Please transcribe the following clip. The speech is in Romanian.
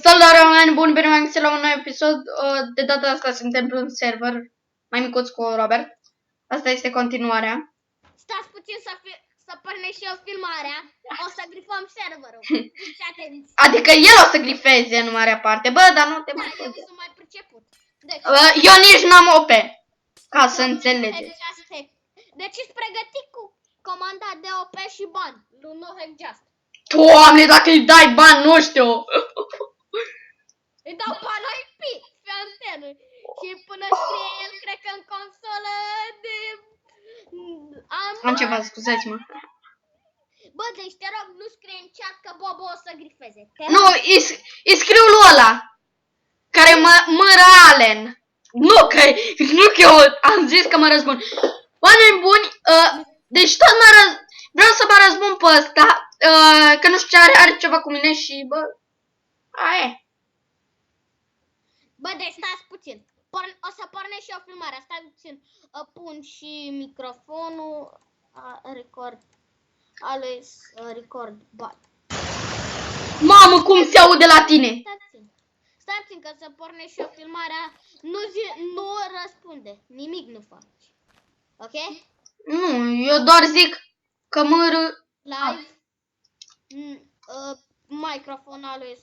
Salutare oameni buni, bine v-am găsit la un nou episod. De data asta suntem pe un server mai micuț cu Robert. Asta este continuarea. Stați puțin să pornești și eu filmarea. O să grifăm serverul. Fiți atenți. Adică el o să glifeze în marea parte. Bă, dar nu te Da, mai eu sunt mai priceput. Deci, eu nici n-am OP. Ca să înțelegeți. Deci ești pregătit cu comanda de OP și bani. Lui No Hack Just. Doamne, dacă îi dai bani, nu știu. Îi dau bani IP pe antenă. Și până scrie el, cred că în consolă de... Am ceva, scuzați-mă. Bă, deci te rog, nu scrie în chat că Bobo o să grifeze. Nu, îi scriu lui ăla. Care mă Allen. Nu că eu am zis că mă răzbun. Oameni buni, deci tot vreau să mă răzbun pe ăsta. Că nu știu ce are ceva cu mine și bă. Aia e. Bă, deci stați puțin. O să pornesc și eu filmarea. Stai puțin. Pun și microfonul. Record. Ales record. Bye. Mamă, cum se aude la tine? Stai puțin că să pornesc și eu filmarea. Nu răspunde. Nimic nu faci. Ok? Nu, eu doar zic că Live. Microfonul ales